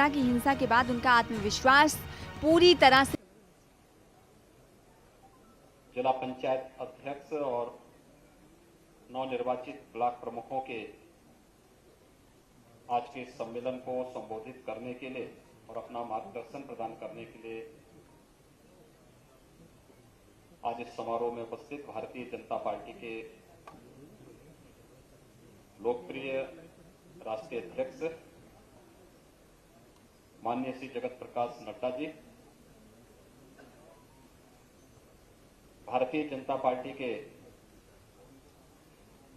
कहा कि हिंसा के बाद उनका आत्मविश्वास पूरी तरह से जिला पंचायत अध्यक्ष और नवनिर्वाचित ब्लॉक प्रमुखों के आज के इस सम्मेलन को संबोधित करने के लिए और अपना मार्गदर्शन प्रदान करने के लिए आज इस समारोह में उपस्थित भारतीय जनता पार्टी के लोकप्रिय राष्ट्रीय अध्यक्ष माननीय श्री जगत प्रकाश नड्डा जी, भारतीय जनता पार्टी के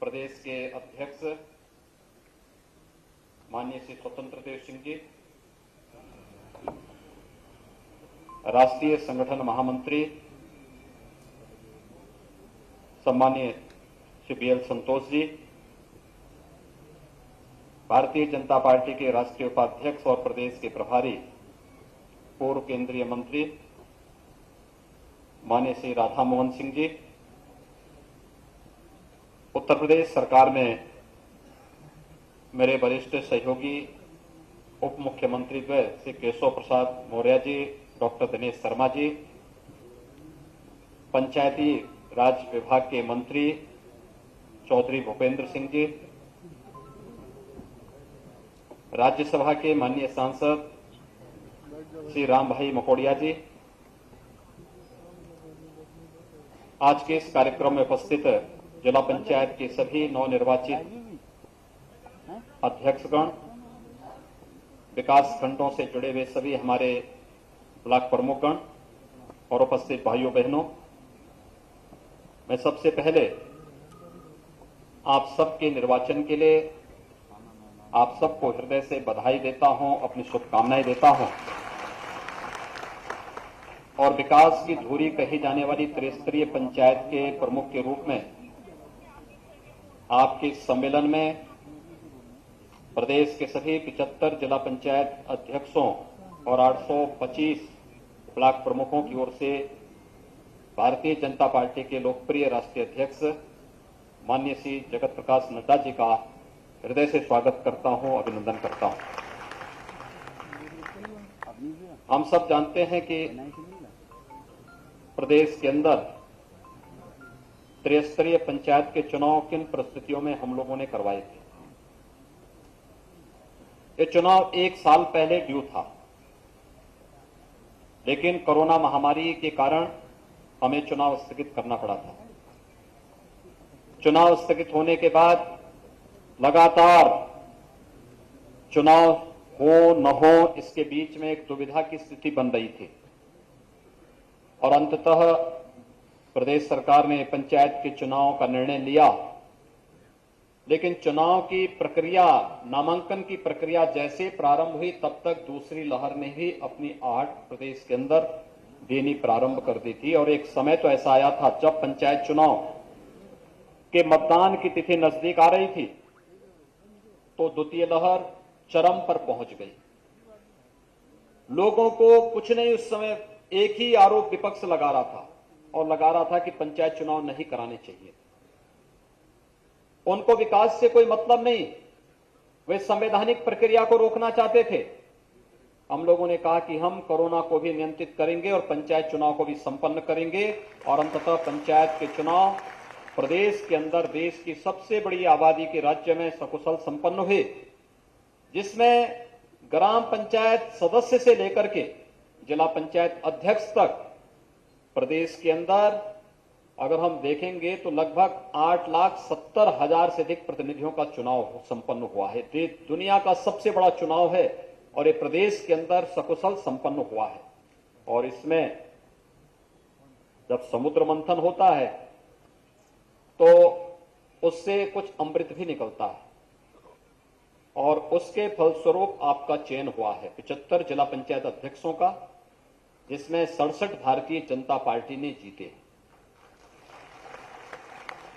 प्रदेश के अध्यक्ष माननीय श्री स्वतंत्र देव सिंह जी, राष्ट्रीय संगठन महामंत्री सम्मानीय श्री बीएल संतोष जी, भारतीय जनता पार्टी के राष्ट्रीय उपाध्यक्ष और प्रदेश के प्रभारी पूर्व केंद्रीय मंत्री माननीय श्री राधा मोहन सिंह जी, उत्तर प्रदेश सरकार में मेरे वरिष्ठ सहयोगी उप मुख्यमंत्री द्वय श्री केशव प्रसाद मौर्य जी, डॉक्टर दिनेश शर्मा जी, पंचायती राज विभाग के मंत्री चौधरी भूपेंद्र सिंह जी, राज्यसभा के माननीय सांसद श्री राम भाई मकोड़िया जी, आज के इस कार्यक्रम में उपस्थित जिला पंचायत के सभी नवनिर्वाचित अध्यक्षगण, विकास खंडों से जुड़े हुए सभी हमारे ब्लॉक प्रमुखगण और उपस्थित भाइयों बहनों, मैं सबसे पहले आप सबके निर्वाचन के लिए आप सबको हृदय से बधाई देता हूं, अपनी शुभकामनाएं देता हूं और विकास की धुरी कही जाने वाली त्रिस्तरीय पंचायत के प्रमुख के रूप में आपके इस सम्मेलन में प्रदेश के सभी 75 जिला पंचायत अध्यक्षों और 825 ब्लॉक प्रमुखों की ओर से भारतीय जनता पार्टी के लोकप्रिय राष्ट्रीय अध्यक्ष माननीय श्री जगत प्रकाश नड्डा जी का हृदय से स्वागत करता हूं, अभिनंदन करता हूं। हम सब जानते हैं कि प्रदेश के अंदर त्रिस्तरीय पंचायत के चुनाव किन परिस्थितियों में हम लोगों ने करवाए थे। ये चुनाव 1 साल पहले ड्यू था, लेकिन कोरोना महामारी के कारण हमें चुनाव स्थगित करना पड़ा था। चुनाव स्थगित होने के बाद लगातार चुनाव हो न हो इसके बीच में एक दुविधा की स्थिति बन रही थी और अंततः प्रदेश सरकार ने पंचायत के चुनाव का निर्णय लिया, लेकिन चुनाव की प्रक्रिया, नामांकन की प्रक्रिया जैसे प्रारंभ हुई तब तक दूसरी लहर ने ही अपनी आहट प्रदेश के अंदर देनी प्रारंभ कर दी थी और एक समय तो ऐसा आया था जब पंचायत चुनाव के मतदान की तिथि नजदीक आ रही थी तो द्वितीय लहर चरम पर पहुंच गई। लोगों को कुछ नहीं, उस समय एक ही आरोप विपक्ष लगा रहा था और लगा रहा था कि पंचायत चुनाव नहीं कराने चाहिए। उनको विकास से कोई मतलब नहीं, वे संवैधानिक प्रक्रिया को रोकना चाहते थे। हम लोगों ने कहा कि हम कोरोना को भी नियंत्रित करेंगे और पंचायत चुनाव को भी संपन्न करेंगे और अंततः पंचायत के चुनाव प्रदेश के अंदर देश की सबसे बड़ी आबादी के राज्य में सकुशल संपन्न हुए, जिसमें ग्राम पंचायत सदस्य से लेकर के जिला पंचायत अध्यक्ष तक प्रदेश के अंदर अगर हम देखेंगे तो लगभग 8,70,000 से अधिक प्रतिनिधियों का चुनाव संपन्न हुआ है। दुनिया का सबसे बड़ा चुनाव है और ये प्रदेश के अंदर सकुशल संपन्न हुआ है। और इसमें जब समुद्र मंथन होता है तो उससे कुछ अमृत भी निकलता है और उसके फलस्वरूप आपका चयन हुआ है 75 जिला पंचायत अध्यक्षों का, जिसमें 67 भारतीय जनता पार्टी ने जीते।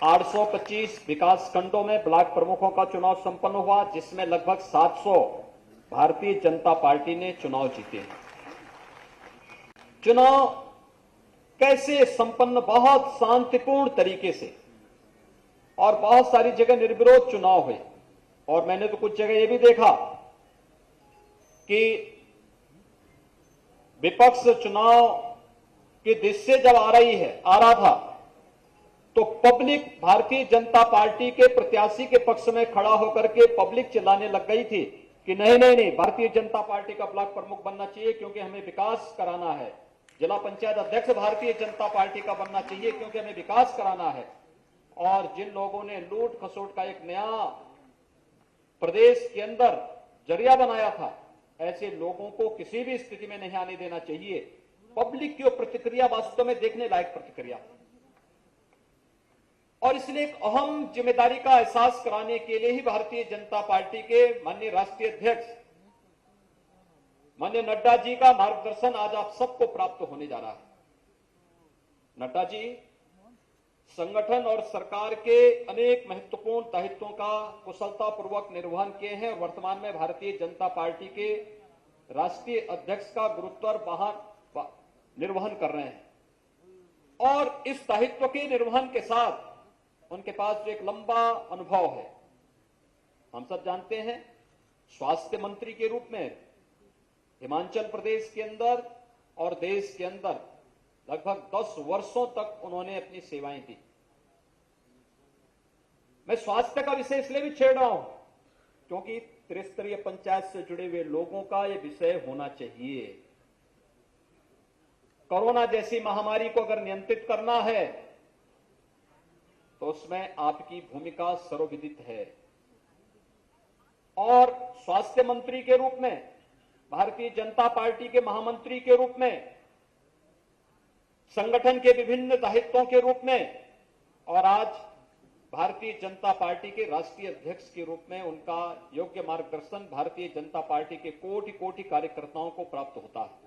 825 विकास खंडों में ब्लॉक प्रमुखों का चुनाव संपन्न हुआ, जिसमें लगभग 700 भारतीय जनता पार्टी ने चुनाव जीते। चुनाव कैसे संपन्न, बहुत शांतिपूर्ण तरीके से और बहुत सारी जगह निर्विरोध चुनाव हुए। और मैंने तो कुछ जगह यह भी देखा कि विपक्ष चुनाव की दृश्य जब आ रहा था, तो पब्लिक भारतीय जनता पार्टी के प्रत्याशी के पक्ष में खड़ा होकर के पब्लिक चिल्लाने लग गई थी कि नहीं नहीं नहीं, भारतीय जनता पार्टी का ब्लॉक प्रमुख बनना चाहिए क्योंकि हमें विकास कराना है। जिला पंचायत अध्यक्ष भारतीय जनता पार्टी का बनना चाहिए क्योंकि हमें विकास कराना है। और जिन लोगों ने लूट खसोट का एक नया प्रदेश के अंदर जरिया बनाया था, ऐसे लोगों को किसी भी स्थिति में नहीं आने देना चाहिए। पब्लिक की प्रतिक्रिया वास्तव में देखने लायक प्रतिक्रिया, और इसलिए एक अहम जिम्मेदारी का एहसास कराने के लिए ही भारतीय जनता पार्टी के माननीय राष्ट्रीय अध्यक्ष माननीय नड्डा जी का मार्गदर्शन आज आप सबको प्राप्त होने जा रहा है। नड्डा जी संगठन और सरकार के अनेक महत्वपूर्ण दायित्वों का कुशलतापूर्वक निर्वहन किए हैं और वर्तमान में भारतीय जनता पार्टी के राष्ट्रीय अध्यक्ष का गुरुत्वार निर्वहन कर रहे हैं। और इस दायित्व के निर्वहन के साथ उनके पास जो एक लंबा अनुभव है, हम सब जानते हैं, स्वास्थ्य मंत्री के रूप में हिमाचल प्रदेश के अंदर और देश के अंदर लगभग 10 वर्षों तक उन्होंने अपनी सेवाएं दी। मैं स्वास्थ्य का विषय इसलिए भी छेड़ रहा हूं क्योंकि त्रिस्तरीय पंचायत से जुड़े हुए लोगों का यह विषय होना चाहिए। कोरोना जैसी महामारी को अगर नियंत्रित करना है तो उसमें आपकी भूमिका सर्वविदित है। और स्वास्थ्य मंत्री के रूप में, भारतीय जनता पार्टी के महामंत्री के रूप में, संगठन के विभिन्न दायित्वों के रूप में, और आज भारतीय जनता पार्टी के राष्ट्रीय अध्यक्ष के रूप में उनका योग्य मार्गदर्शन भारतीय जनता पार्टी के कोटि कोटि कार्यकर्ताओं को प्राप्त होता है।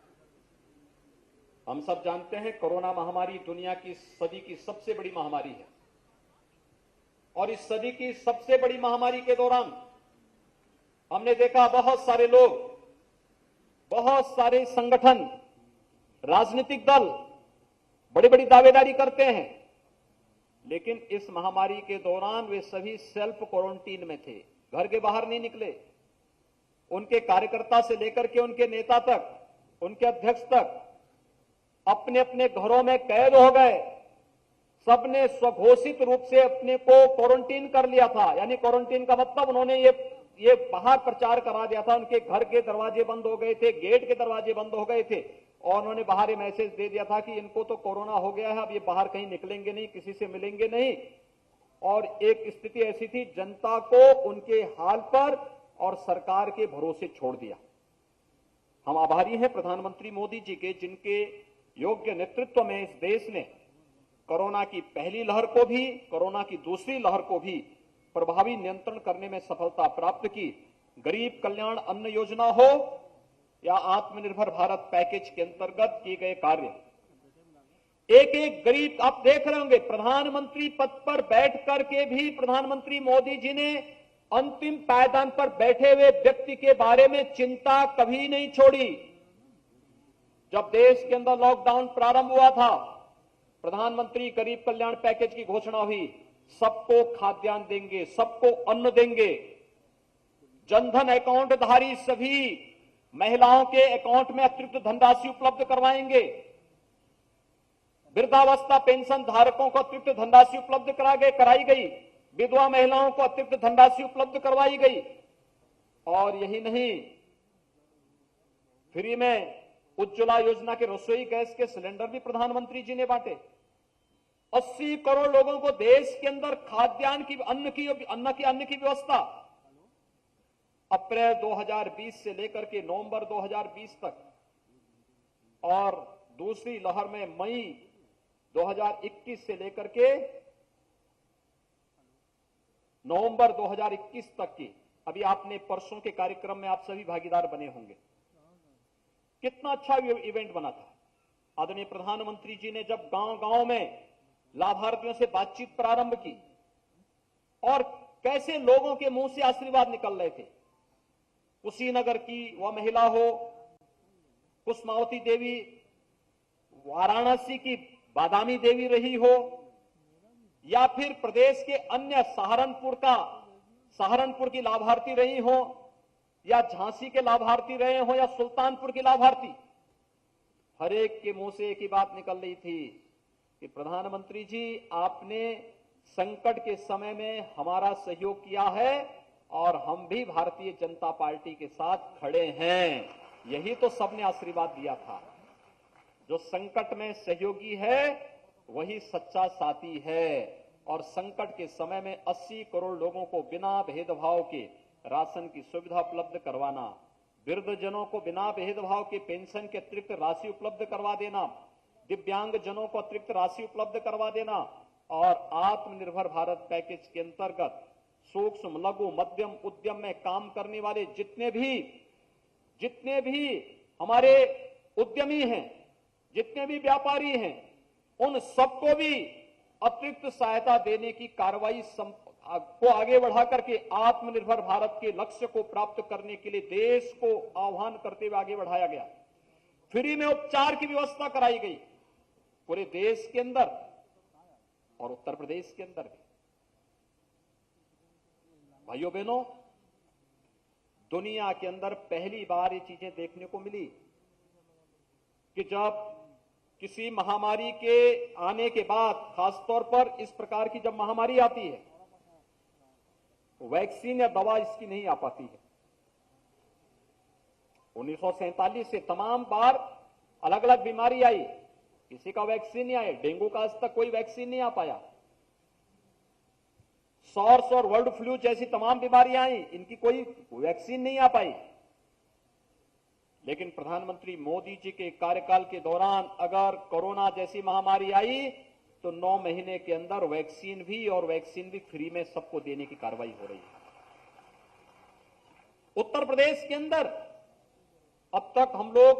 हम सब जानते हैं कोरोना महामारी दुनिया की सदी की सबसे बड़ी महामारी है, और इस सदी की सबसे बड़ी महामारी के दौरान हमने देखा बहुत सारे लोग, बहुत सारे संगठन, राजनीतिक दल बड़ी बड़ी दावेदारी करते हैं, लेकिन इस महामारी के दौरान वे सभी सेल्फ क्वारंटीन में थे, घर के बाहर नहीं निकले। उनके कार्यकर्ता से लेकर के उनके नेता तक, उनके अध्यक्ष तक अपने अपने घरों में कैद हो गए। सबने स्वघोषित रूप से अपने को क्वारंटीन कर लिया था। यानी क्वारंटीन का मतलब उन्होंने ये बाहर प्रचार करा दिया था, उनके घर के दरवाजे बंद हो गए थे, गेट के दरवाजे बंद हो गए थे, और उन्होंने बाहर ये मैसेज दे दिया था कि इनको तो कोरोना हो गया है, अब ये बाहर कहीं निकलेंगे नहीं, किसी से मिलेंगे नहीं। और एक स्थिति ऐसी थी, जनता को उनके हाल पर और सरकार के भरोसे छोड़ दिया। हम आभारी हैं प्रधानमंत्री मोदी जी के, जिनके योग्य नेतृत्व में इस देश ने कोरोना की पहली लहर को भी, कोरोना की दूसरी लहर को भी प्रभावी नियंत्रण करने में सफलता प्राप्त की। गरीब कल्याण अन्न योजना हो या आत्मनिर्भर भारत पैकेज के अंतर्गत किए गए कार्य, एक एक गरीब, आप देख रहे होंगे प्रधानमंत्री पद पर बैठ करके भी प्रधानमंत्री मोदी जी ने अंतिम पायदान पर बैठे हुए व्यक्ति के बारे में चिंता कभी नहीं छोड़ी। जब देश के अंदर लॉकडाउन प्रारंभ हुआ था, प्रधानमंत्री गरीब कल्याण पैकेज की घोषणा हुई, सबको खाद्यान्न देंगे, सबको अन्न देंगे, जनधन अकाउंट धारी सभी महिलाओं के अकाउंट में अतिरिक्त धनराशि उपलब्ध करवाएंगे, वृद्धावस्था पेंशन धारकों को अतिरिक्त धनराशि उपलब्ध कराई गई, विधवा महिलाओं को अतिरिक्त धनराशि उपलब्ध करवाई गई। और यही नहीं, फ्री में उज्ज्वला योजना के रसोई गैस के सिलेंडर भी प्रधानमंत्री जी ने बांटे। 80 करोड़ लोगों को देश के अंदर खाद्यान्न की, अन्न की व्यवस्था अप्रैल 2020 से लेकर के नवंबर 2020 तक, और दूसरी लहर में मई 2021 से लेकर के नवंबर 2021 तक की। अभी आपने परसों के कार्यक्रम में आप सभी भागीदार बने होंगे, कितना अच्छा इवेंट बना था। आदरणीय प्रधानमंत्री जी ने जब गांव-गांव में लाभार्थियों से बातचीत प्रारंभ की, और कैसे लोगों के मुंह से आशीर्वाद निकल रहे थे। कुशीनगर की वह महिला हो, कुसमावती देवी वाराणसी की बादामी देवी रही हो, या फिर प्रदेश के अन्य सहारनपुर की लाभार्थी रही हो, या झांसी के लाभार्थी रहे हो, या सुल्तानपुर के लाभार्थी, हर एक के मुंह से एक ही बात निकल रही थी कि प्रधानमंत्री जी आपने संकट के समय में हमारा सहयोग किया है और हम भी भारतीय जनता पार्टी के साथ खड़े हैं। यही तो सबने आशीर्वाद दिया था। जो संकट में सहयोगी है वही सच्चा साथी है। और संकट के समय में 80 करोड़ लोगों को बिना भेदभाव के राशन की सुविधा उपलब्ध करवाना, वृद्धजनों को बिना भेदभाव के पेंशन के अतिरिक्त राशि उपलब्ध करवा देना, दिव्यांग जनों को अतिरिक्त राशि उपलब्ध करवा देना और आत्मनिर्भर भारत पैकेज के अंतर्गत सूक्ष्म लघु मध्यम उद्यम में काम करने वाले जितने भी हमारे उद्यमी हैं, जितने भी व्यापारी हैं, उन सबको भी अतिरिक्त सहायता देने की कार्रवाई को आगे बढ़ा करके आत्मनिर्भर भारत के लक्ष्य को प्राप्त करने के लिए देश को आह्वान करते हुए आगे बढ़ाया गया। फ्री में उपचार की व्यवस्था कराई गई पूरे देश के अंदर और उत्तर प्रदेश के अंदर भी। भाइयों बहनों, दुनिया के अंदर पहली बार ये चीजें देखने को मिली कि जब किसी महामारी के आने के बाद, खासतौर पर इस प्रकार की जब महामारी आती है, वैक्सीन या दवा इसकी नहीं आ पाती है। 1947 से तमाम बार अलग अलग बीमारी आई, किसी का वैक्सीन नहीं आया। डेंगू का आज तक कोई वैक्सीन नहीं आ पाया। सॉर्स और वर्ल्ड फ्लू जैसी तमाम बीमारियां आई, इनकी कोई वैक्सीन नहीं आ पाई। लेकिन प्रधानमंत्री मोदी जी के कार्यकाल के दौरान अगर कोरोना जैसी महामारी आई तो 9 महीने के अंदर वैक्सीन भी फ्री में सबको देने की कार्रवाई हो रही है। उत्तर प्रदेश के अंदर अब तक हम लोग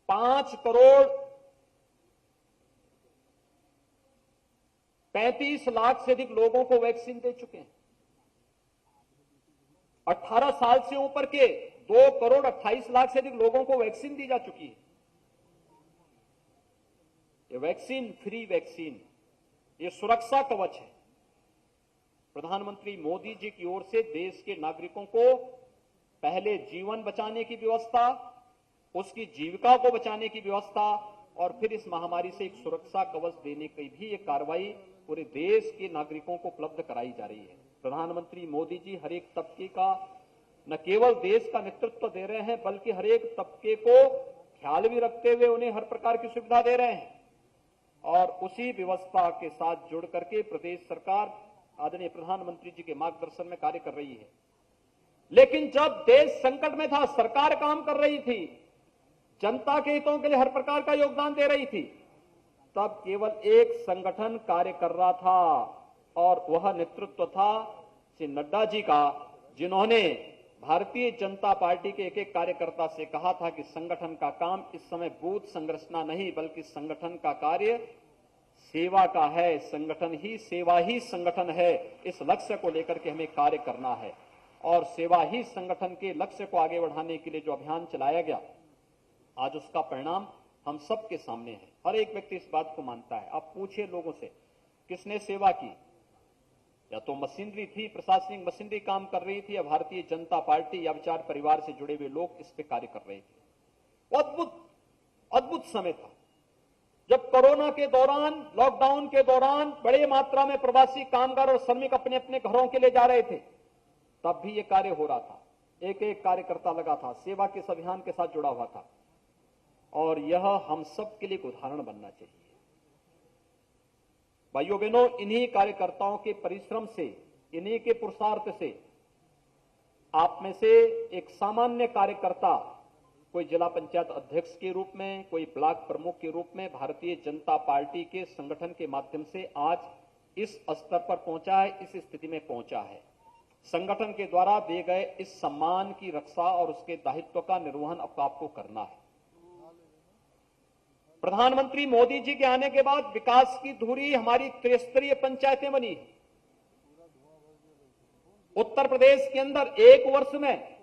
5,35,00,000 से अधिक लोगों को वैक्सीन दे चुके हैं। 18 साल से ऊपर के 2,28,00,000 से अधिक लोगों को वैक्सीन दी जा चुकी है। ये वैक्सीन फ्री वैक्सीन, ये सुरक्षा कवच है। प्रधानमंत्री मोदी जी की ओर से देश के नागरिकों को पहले जीवन बचाने की व्यवस्था, उसकी जीविका को बचाने की व्यवस्था और फिर इस महामारी से एक सुरक्षा कवच देने की भी एक कार्रवाई पूरे देश के नागरिकों को उपलब्ध कराई जा रही है। प्रधानमंत्री मोदी जी हर एक तबके का न केवल देश का नेतृत्व दे रहे हैं, बल्कि हर एक तबके को ख्याल भी रखते हुए उन्हें हर प्रकार की सुविधा दे रहे हैं। और उसी व्यवस्था के साथ जुड़ करके प्रदेश सरकार आदरणीय प्रधानमंत्री जी के मार्गदर्शन में कार्य कर रही है। लेकिन जब देश संकट में था, सरकार काम कर रही थी, जनता के हितों के लिए हर प्रकार का योगदान दे रही थी, तब केवल एक संगठन कार्य कर रहा था और वह नेतृत्व था श्री नड्डा जी का, जिन्होंने भारतीय जनता पार्टी के एक एक कार्यकर्ता से कहा था कि संगठन का काम इस समय बूथ संरचना नहीं, बल्कि संगठन का कार्य सेवा का है। संगठन ही सेवा ही संगठन है। इस लक्ष्य को लेकर के हमें कार्य करना है और सेवा ही संगठन के लक्ष्य को आगे बढ़ाने के लिए जो अभियान चलाया गया, आज उसका परिणाम हम सबके सामने है। हर एक व्यक्ति इस बात को मानता है। आप पूछिए लोगों से, किसने सेवा की? या तो मशीनरी थी, प्रशासनिक मशीनरी काम कर रही थी, या भारतीय जनता पार्टी या विचार परिवार से जुड़े हुए लोग इस पे कार्य कर रहे थे। अद्भुत समय था जब कोरोना के दौरान, लॉकडाउन के दौरान बड़े मात्रा में प्रवासी कामगार और श्रमिक अपने अपने घरों के लिए जा रहे थे, तब भी ये कार्य हो रहा था। एक एक कार्यकर्ता लगा था, सेवा के इस अभियान के साथ जुड़ा हुआ था और यह हम सब के लिए एक उदाहरण बनना चाहिए। भाइयों बहनों, इन्हीं कार्यकर्ताओं के परिश्रम से, इन्हीं के पुरुषार्थ से आप में से एक सामान्य कार्यकर्ता, कोई जिला पंचायत अध्यक्ष के रूप में, कोई ब्लॉक प्रमुख के रूप में भारतीय जनता पार्टी के संगठन के माध्यम से आज इस स्तर पर पहुंचा है, इस स्थिति में पहुंचा है। संगठन के द्वारा दिए गए इस सम्मान की रक्षा और उसके दायित्व का निर्वहन अब आपको करना है। प्रधानमंत्री मोदी जी के आने के बाद विकास की धुरी हमारी त्रिस्तरीय पंचायतें बनी। उत्तर प्रदेश के अंदर एक वर्ष में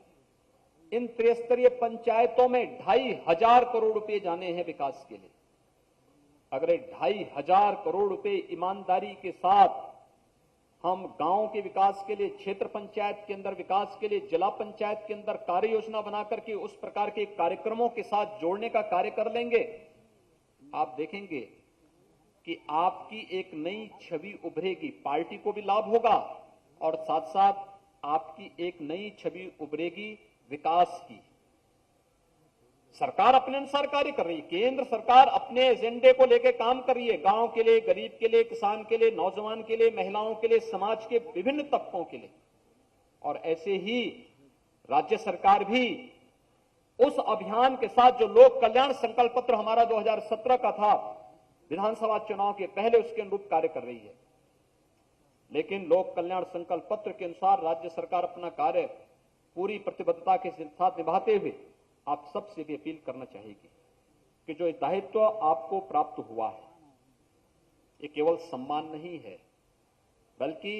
इन त्रिस्तरीय पंचायतों में 2,500 करोड़ रुपए जाने हैं विकास के लिए। अगर 2,500 करोड़ रुपए ईमानदारी के साथ हम गांव के विकास के लिए, क्षेत्र पंचायत के अंदर विकास के लिए, जिला पंचायत के अंदर कार्य योजना बना करके उस प्रकार के कार्यक्रमों के साथ जोड़ने का कार्य कर लेंगे। आप देखेंगे कि आपकी एक नई छवि उभरेगी, पार्टी को भी लाभ होगा और साथ साथ आपकी एक नई छवि उभरेगी विकास की। सरकार अपने अनुसार कार्य कर रही है, केंद्र सरकार अपने एजेंडे को लेकर काम कर रही है, गांव के लिए, गरीब के लिए, किसान के लिए, नौजवान के लिए, महिलाओं के लिए, समाज के विभिन्न तबकों के लिए। और ऐसे ही राज्य सरकार भी उस अभियान के साथ जो लोक कल्याण संकल्प पत्र हमारा 2017 का था, विधानसभा चुनाव के पहले, उसके अनुरूप कार्य कर रही है। लेकिन लोक कल्याण संकल्प पत्र के अनुसार राज्य सरकार अपना कार्य पूरी प्रतिबद्धता के साथ निभाते हुए आप सबसे भी अपील करना चाहेगी कि जो दायित्व आपको प्राप्त हुआ है, ये केवल सम्मान नहीं है, बल्कि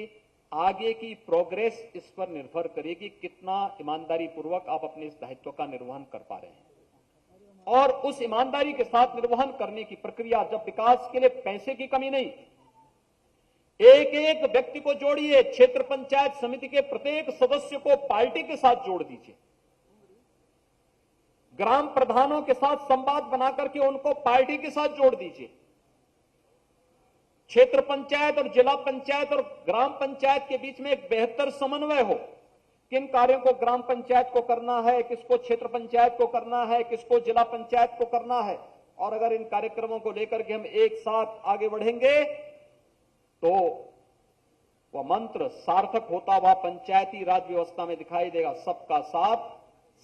आगे की प्रोग्रेस इस पर निर्भर करेगी कितना ईमानदारी पूर्वक आप अपने इस दायित्व का निर्वहन कर पा रहे हैं। और उस ईमानदारी के साथ निर्वहन करने की प्रक्रिया, जब विकास के लिए पैसे की कमी नहीं, एक एक व्यक्ति को जोड़िए, क्षेत्र पंचायत समिति के प्रत्येक सदस्य को पार्टी के साथ जोड़ दीजिए, ग्राम प्रधानों के साथ संवाद बनाकर के उनको पार्टी के साथ जोड़ दीजिए। क्षेत्र पंचायत और जिला पंचायत और ग्राम पंचायत के बीच में एक बेहतर समन्वय हो, किन कार्यों को ग्राम पंचायत को करना है, किसको क्षेत्र पंचायत को करना है, किसको जिला पंचायत को करना है। और अगर इन कार्यक्रमों को लेकर के हम एक साथ आगे बढ़ेंगे तो वह मंत्र सार्थक होता हुआ पंचायती राज व्यवस्था में दिखाई देगा। सबका साथ,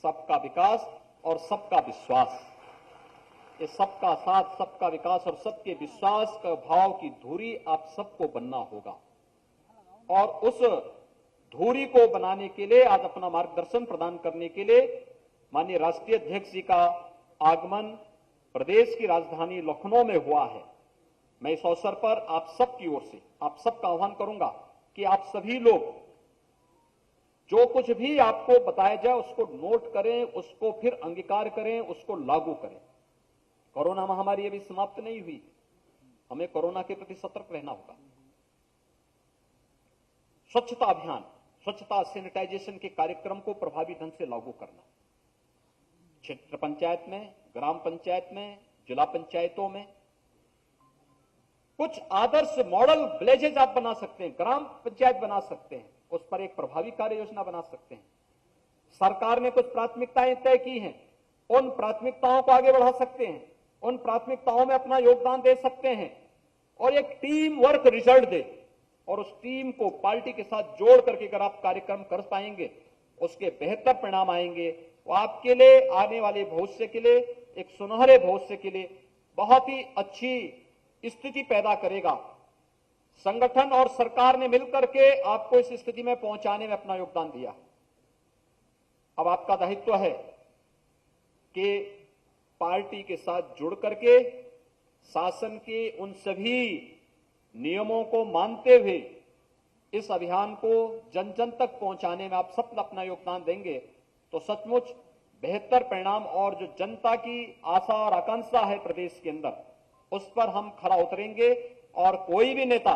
सबका विकास और सबका विश्वास। ये सबका साथ, सबका विकास और सबके विश्वास का भाव की धुरी आप सबको बनना होगा। और उस धुरी को बनाने के लिए आज अपना मार्गदर्शन प्रदान करने के लिए माननीय राष्ट्रीय अध्यक्ष जी का आगमन प्रदेश की राजधानी लखनऊ में हुआ है। मैं इस अवसर पर आप सबकी ओर से आप सबका आह्वान करूंगा कि आप सभी लोग जो कुछ भी आपको बताया जाए उसको नोट करें, उसको फिर अंगीकार करें, उसको लागू करें। कोरोना महामारी अभी समाप्त नहीं हुई, हमें कोरोना के प्रति सतर्क रहना होगा। स्वच्छता अभियान, स्वच्छता सैनिटाइजेशन के कार्यक्रम को प्रभावी ढंग से लागू करना, क्षेत्र पंचायत में, ग्राम पंचायत में, जिला पंचायतों में कुछ आदर्श मॉडल विलेजेज आप बना सकते हैं, ग्राम पंचायत बना सकते हैं, उस पर एक प्रभावी कार्य योजना बना सकते हैं। सरकार ने कुछ प्राथमिकताएं तय की हैं, उन प्राथमिकताओं को आगे बढ़ा सकते हैं, उन प्राथमिकताओं में अपना योगदान दे सकते हैं और एक टीम वर्क रिजल्ट दे। और उस टीम को पार्टी के साथ जोड़ करके अगर आप कार्यक्रम कर पाएंगे, उसके बेहतर परिणाम आएंगे। वो आपके लिए आने वाले भविष्य के लिए, एक सुनहरे भविष्य के लिए बहुत ही अच्छी स्थिति पैदा करेगा। संगठन और सरकार ने मिलकर के आपको इस स्थिति में पहुंचाने में अपना योगदान दिया। अब आपका दायित्व है कि पार्टी के साथ जुड़ करके शासन के उन सभी नियमों को मानते हुए इस अभियान को जन जन तक पहुंचाने में आप सब अपना योगदान देंगे तो सचमुच बेहतर परिणाम और जो जनता की आशा और आकांक्षा है प्रदेश के अंदर, उस पर हम खरा उतरेंगे। और कोई भी नेता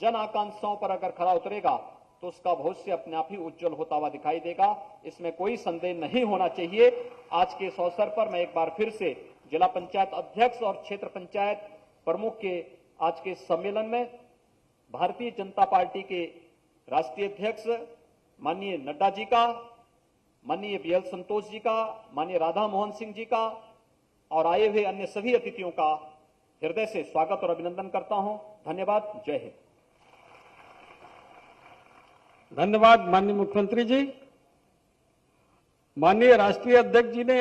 जन आकांक्षाओं पर अगर खरा उतरेगा तो उसका भविष्य अपने आप ही उज्जवल होता हुआ दिखाई देगा, इसमें कोई संदेह नहीं होना चाहिए। आज के इस अवसर पर मैं एक बार फिर से जिला पंचायत अध्यक्ष और क्षेत्र पंचायत प्रमुख के आज के सम्मेलन में भारतीय जनता पार्टी के राष्ट्रीय अध्यक्ष माननीय नड्डा जी का, माननीय बीएल संतोष जी का, माननीय राधा मोहन सिंह जी का और आए हुए अन्य सभी अतिथियों का हृदय से स्वागत और अभिनंदन करता हूं। धन्यवाद। जय हिंद। धन्यवाद माननीय मुख्यमंत्री जी। माननीय राष्ट्रीय अध्यक्ष जी ने